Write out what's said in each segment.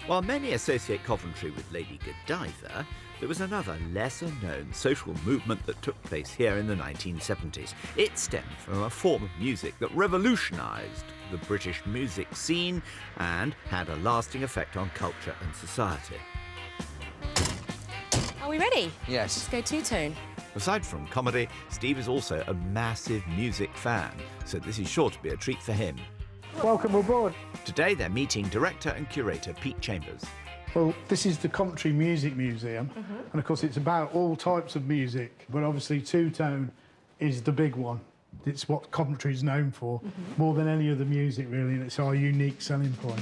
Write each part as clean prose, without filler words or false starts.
While many associate Coventry with Lady Godiva, there was another lesser-known social movement that took place here in the 1970s. It stemmed from a form of music that revolutionised the British music scene and had a lasting effect on culture and society. Are we ready? Yes. Let's go two-tone. Aside from comedy, Steve is also a massive music fan, so this is sure to be a treat for him. Welcome aboard. Today they're meeting director and curator Pete Chambers. Well, this is the Coventry Music Museum, and of course it's about all types of music, but obviously two-tone is the big one. It's what Coventry's known for, more than any other music really, and it's our unique selling point.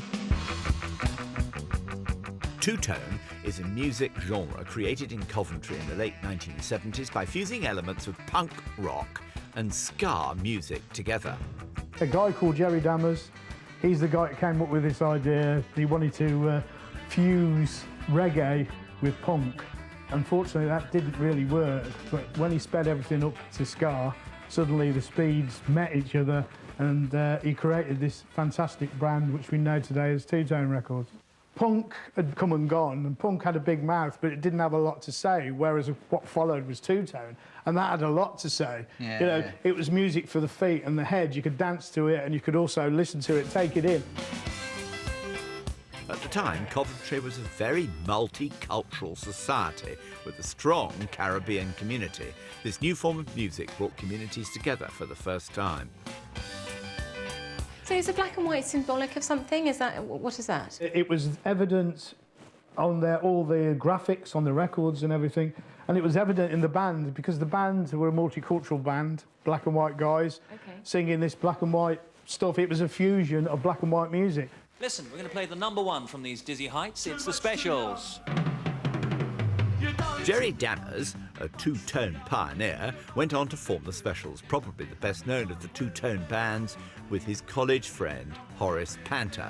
Two-tone is a music genre created in Coventry in the late 1970s by fusing elements of punk rock and ska music together. A guy called Jerry Dammers, he's the guy that came up with this idea. He wanted to fuse reggae with punk. Unfortunately, that didn't really work, but when he sped everything up to ska, suddenly the speeds met each other, and he created this fantastic brand which we know today as Two-Tone Records. Punk had come and gone, and punk had a big mouth, but it didn't have a lot to say, whereas what followed was two-tone, and that had a lot to say. Yeah. It was music for the feet and the head. You could dance to it, and you could also listen to it, take it in. At the time, Coventry was a very multicultural society with a strong Caribbean community. This new form of music brought communities together for the first time. So is the black and white symbolic of something? What is that? It was evident on all the graphics on the records and everything, and it was evident in the band because the band were a multicultural band, black and white guys, singing this black and white stuff. It was a fusion of black and white music. Listen, we're going to play the number one from these dizzy heights. It's the Specials. Jerry Dammers, a two-tone pioneer, went on to form the Specials, probably the best known of the two-tone bands, with his college friend Horace Panter.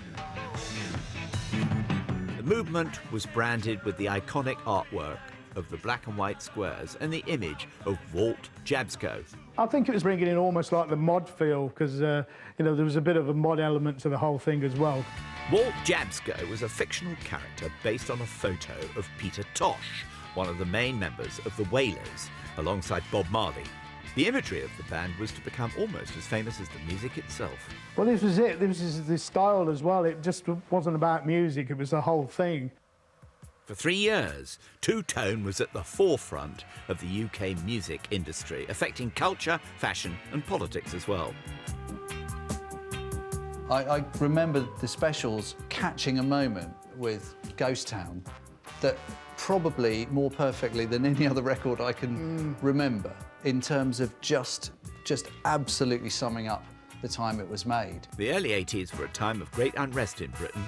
The movement was branded with the iconic artwork of the black and white squares and the image of Walt Jabsco. I think it was bringing in almost like the mod feel, because there was a bit of a mod element to the whole thing as well. Walt Jabsco was a fictional character based on a photo of Peter Tosh, one of the main members of the Wailers, alongside Bob Marley. The imagery of the band was to become almost as famous as the music itself. Well, this was it. This was the style as well. It just wasn't about music, it was the whole thing. For 3 years, two-tone was at the forefront of the UK music industry, affecting culture, fashion and politics as well. I remember the Specials catching a moment with Ghost Town that probably more perfectly than any other record I can remember in terms of just absolutely summing up the time it was made. The early 80s were a time of great unrest in Britain.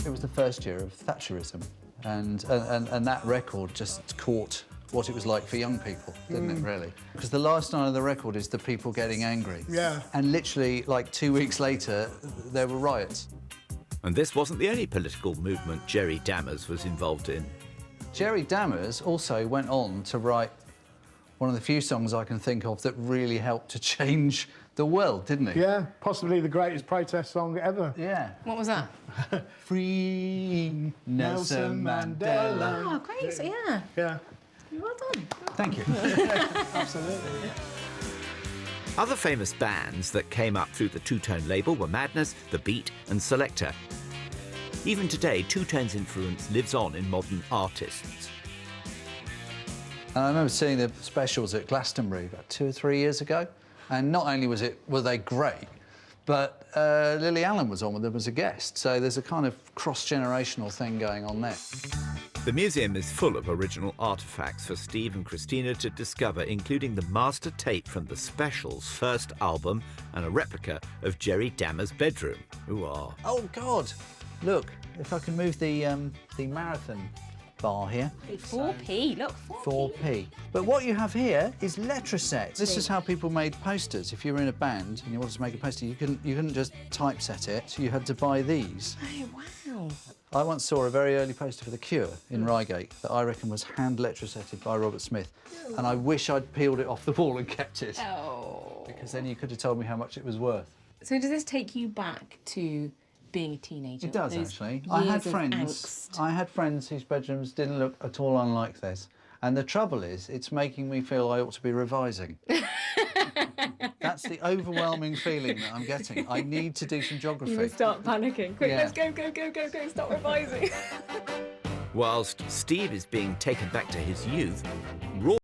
It was the first year of Thatcherism, and that record just caught what it was like for young people, didn't it, really? Because the last line of the record is the people getting angry. Yeah. And literally, like 2 weeks later, there were riots. And this wasn't the only political movement Jerry Dammers was involved in. Jerry Dammers also went on to write one of the few songs I can think of that really helped to change the world, didn't he? Yeah, possibly the greatest protest song ever. Yeah. What was that? Free Nelson Mandela. Oh, great. So, yeah. Yeah. Well done. Thank you. Absolutely. Other famous bands that came up through the two-tone label were Madness, The Beat and Selector. Even today, two-tone's influence lives on in modern artists. I remember seeing the Specials at Glastonbury about 2 or 3 years ago, and not only were they great, but Lily Allen was on with them as a guest, so there's a kind of cross-generational thing going on there. The museum is full of original artefacts for Steve and Christina to discover, including the master tape from the Specials' first album and a replica of Jerry Dammers' bedroom. Ooh-ah. Oh, God! Look, if I can move the marathon bar here. 4p, look, 4p. But what you have here is Letraset. This is how people made posters. If you were in a band and you wanted to make a poster, you couldn't just typeset it. So you had to buy these. Oh, wow. I once saw a very early poster for The Cure in Reigate that I reckon was hand letrasetted by Robert Smith. And I wish I'd peeled it off the wall and kept it. Oh. Because then you could have told me how much it was worth. So does this take you back to being a teenager? It does, Those actually. years I had of friends. angst? I had friends whose bedrooms didn't look at all unlike this. And the trouble is, it's making me feel I ought to be revising. That's the overwhelming feeling that I'm getting. I need to do some geography. You will start panicking. Quick, Yeah. let's go, go, go, go, go, stop revising. Whilst Steve is being taken back to his youth, Roy